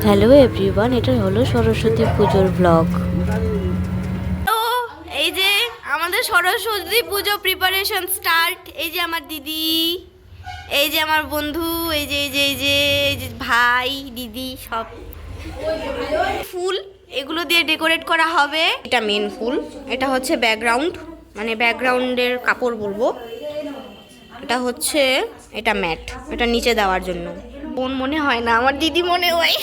Hello everyone, এটা হলো সরস্বতী পুজোর ব্লগ। তো এই যে আমাদের সরস্বতী পুজো প্রিপারেশন স্টার্ট। এই যে আমার দিদি, এই যে আমার বন্ধু, এই যে ভাই দিদি সব ফুল এগুলো দিয়ে ডেকোরেট করা হবে। এটা মেন ফুল, এটা হচ্ছে ব্যাকগ্রাউন্ড, মানে ব্যাকগ্রাউন্ডের কাপড় বলবো। এটা হচ্ছে, এটা ম্যাট, এটা নিচে দেওয়ার জন্য। বোন মনে হয় না, আমার দিদি মনে হয়।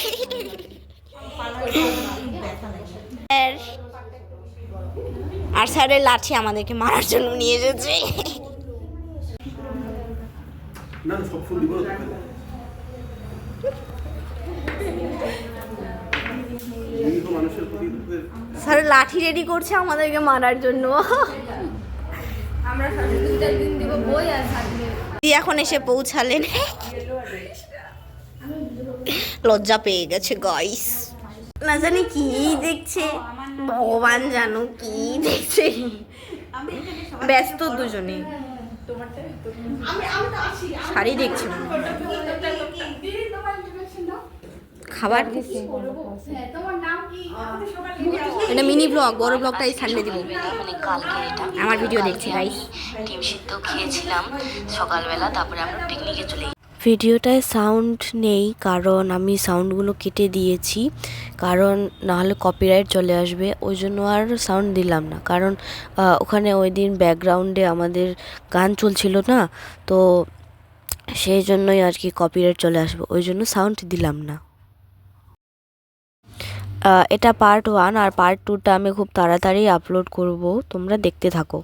আর স্যারের লাঠি আমাদেরকে মারার জন্য নিয়ে এসেছে। স্যার লাঠি রেডি করছে আমাদেরকে মারার জন্য। আমরা সরস্বতী দিন দিব বই আর এখন এসে পৌঁছালেন, লজ্জা পেয়ে গেছে গাইস। না জানি কি দেখছে, ভগবান জানো কি দেখছে। ব্যস্ত দুজনে, শাড়ি দেখছে খাবার। এটা মিনি ব্লগ, বড় ব্লগটা এই সানডে দিব। মানে কালকে এটা আমার ভিডিও দেখছি গাইস। ডিম সিদ্ধ খেয়েছিলাম সকালবেলা, তারপরে আমরা পিকনিকে চলে ভিডিওটায় সাউন্ড নেই কারণ আমি সাউন্ডগুলো কেটে দিয়েছি, কারণ নাহলে কপিরাইট চলে আসবে। ওই জন্য আর সাউন্ড দিলাম না, কারণ ওখানে ওই দিন ব্যাকগ্রাউন্ডে আমাদের গান চলছিল না, তো সেই জন্যই আর কি কপিরাইট চলে আসবে, ওই জন্য সাউন্ড দিলাম না। এটা পার্ট 1, আর পার্ট 2টা আমি খুব তাড়াতাড়ি আপলোড করব, তোমরা দেখতে থাকো।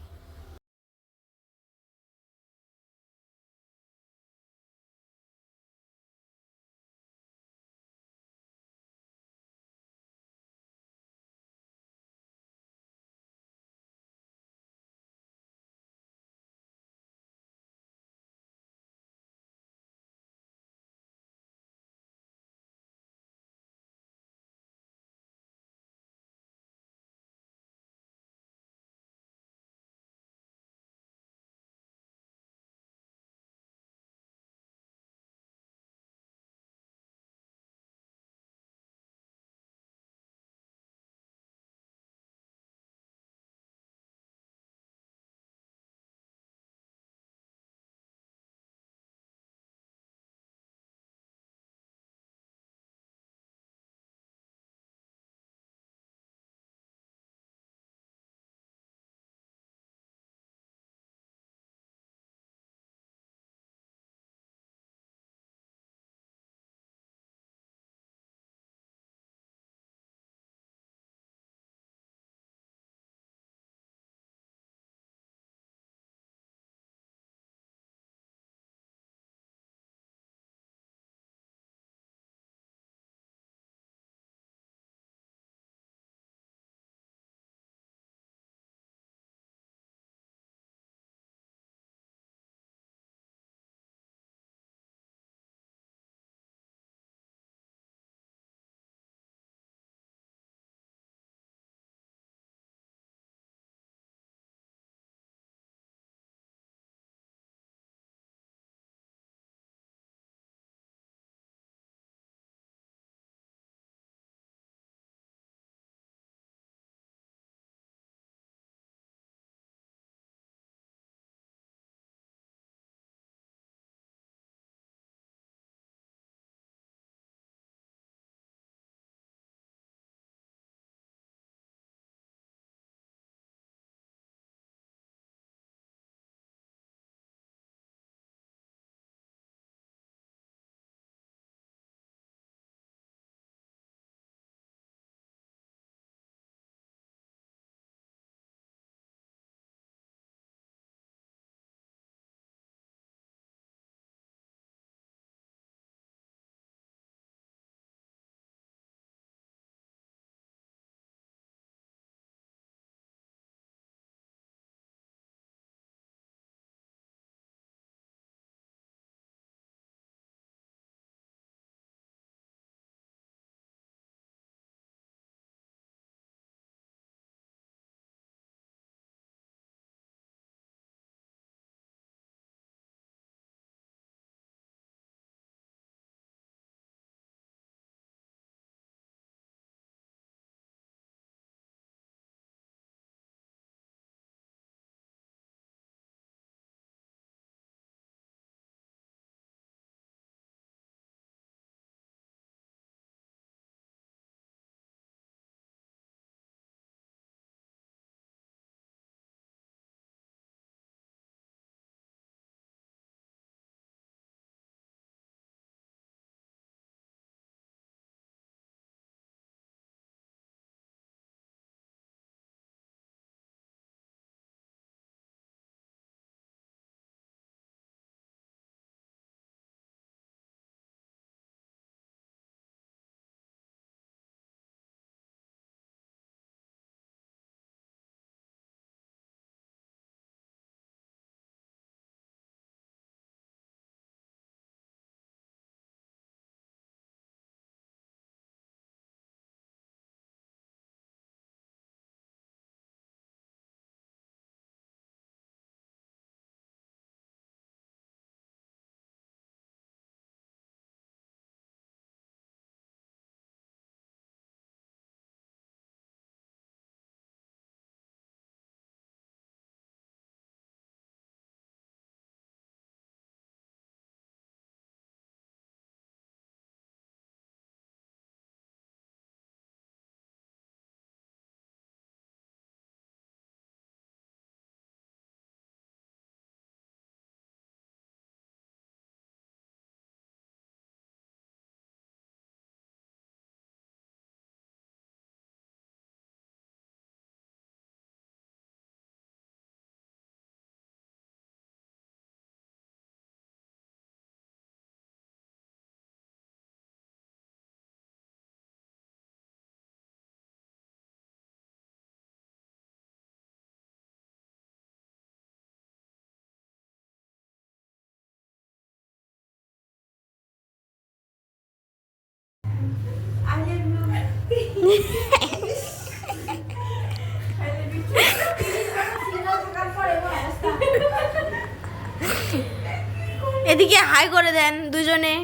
এদিকে হাই করে দেন দুজনে,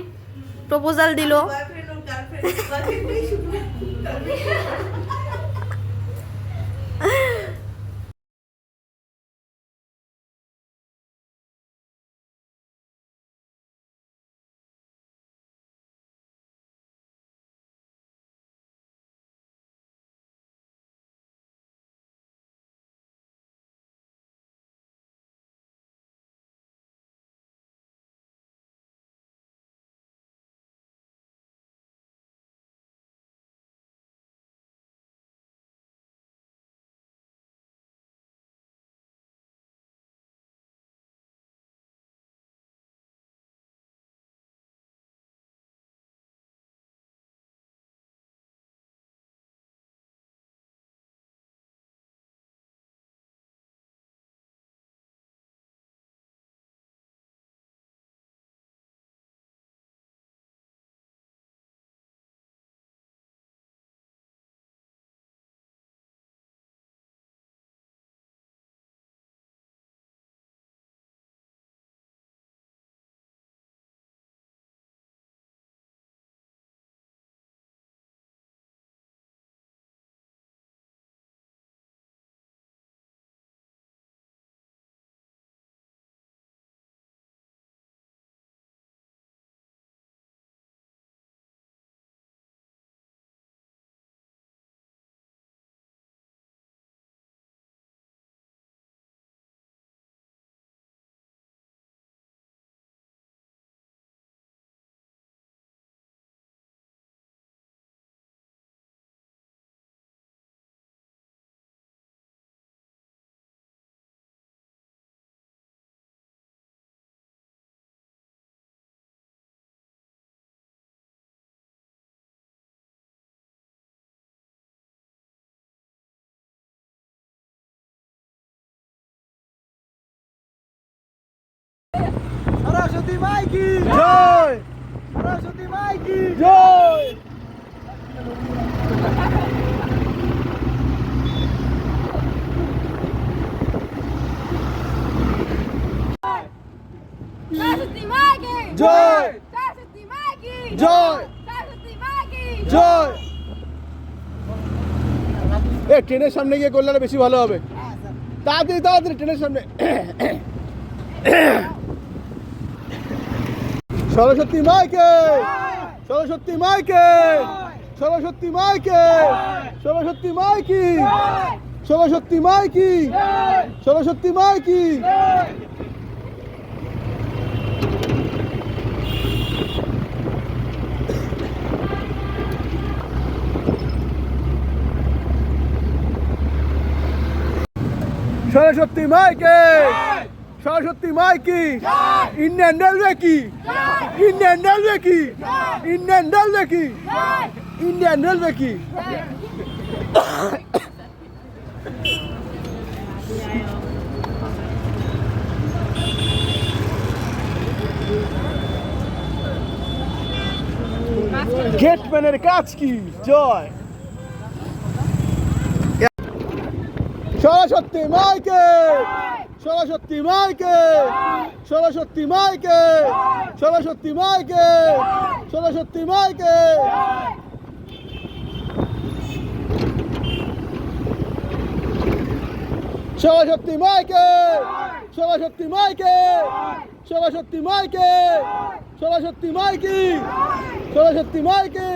প্রপোজাল দিল। সরস্বতী মাই কি জয়, সরস্বতী মাই কি জয়। সরস্বতী মাকে জয়, সরস্বতী মাকে জয়, সরস্বতী মাকে জয়। এ ট্রেনের সামনে গিয়ে করলে আরো বেশি ভালো হবে। তাড়াতাড়ি তাড়াতাড়ি ট্রেনের সামনে। সরস্বতী মাইকে, সরস্বতী মাইকে, সরস্বতী মাইকে, সরস্বতী মাইকি, সরস্বতী মাইকি, সরস্বতী মাইকি। সরস্বতী মাইকে, সরস্বতী মাইকি। ইন্ডিয়ান রেলওয়ে কি, ইন্ডিয়ান রেলওয়ে কি, ইন্ডিয়ান রেলওয়ে কি, ইন্ডিয়ান রেলওয়ে কি। গেটম্যানের কাজ কি জয়। সরস্বতী মাইকে, সরস্বতী মাইকে, সরস্বতী মাইকে, সরস্বতী মাইকে, সরস্বতী মাইকে। সরস্বতী মাইকে, সরস্বতী মাইকে, সরস্বতী মাইকে, সরস্বতী মাইকি, সরস্বতী মাইকি।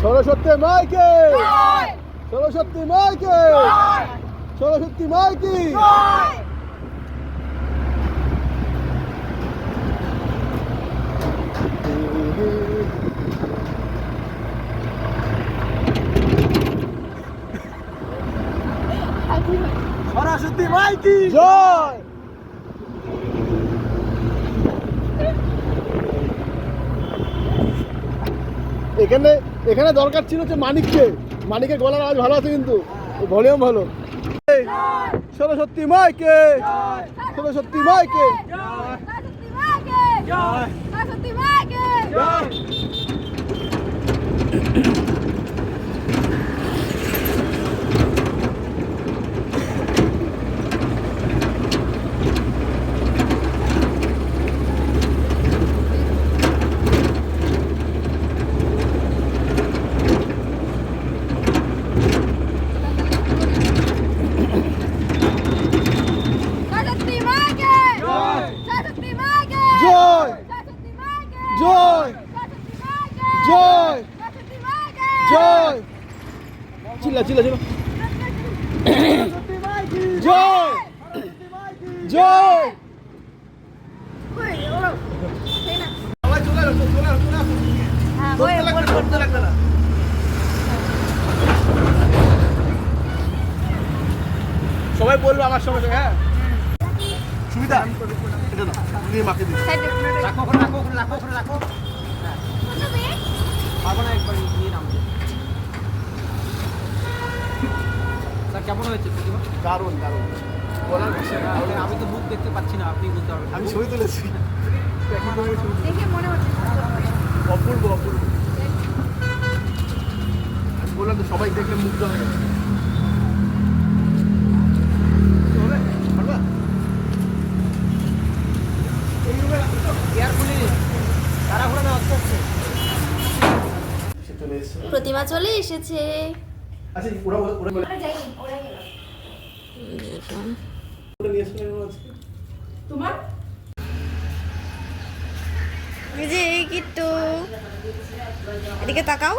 সরস্বতী মাইকে, সরস্বতী মাইকে, সরস্বতী মাইকি। সরস্বতী মাইকি জয়, এখানে এখানে দরকার ছিল যে মানিককে, মানিকের গলার আওয়াজ ভালো আছে কিন্তু ভলিউম ভালো। সরস্বতী মাইকে, সরস্বতী মাইকে, সরস্বতী মাকে জয়, সরস্বতী মাকে জয়। সরস্বতী মাকে জয়, সরস্বতী মাকে জয়, সরস্বতী মাকে জয়, সরস্বতী মাকে জয়, সরস্বতী মাকে জয়। চিল্লা চিল্লা চিল্লা। জয়, জয়। সবাই চলে আসো, চলে আসো, চলে আসো। ধরতে লাগবে না, ধরতে লাগবে না। সবাই বলবো আমার সঙ্গে সঙ্গে, হ্যাঁ সুবিধা এটা না নিয়ে মাকে দিই। রাখো ওখানে, রাখো ওখানে, রাখো ওখানে, রাখো। পারবো না একবার নিয়ে নামতে। স্যার কেমন হয়েছে প্রতিমা? দারুণ দারুণ বলার ভাষা না। আমি তো মুখ দেখতে পাচ্ছি না, আপনি বলতে পারবেন। আমি ছবি তুলেছি, দেখে মনে হচ্ছে অপূর্ব অপূর্ব। আমি বললাম তো সবাই দেখলে মুগ্ধ হয়ে যাবে। হবে? পারবা? এই রুমে রাখো তো। কেয়ারফুলি তাড়াহুড়ো না, আস্তে আস্তে। সে চলে এসেছে। প্রতিমা চলে এসেছে। আচ্ছা ওরা ওরা ওরা নিয়ে এসে আজকে তোমার এই যে এই কিট্টু, এদিকে তাকাও।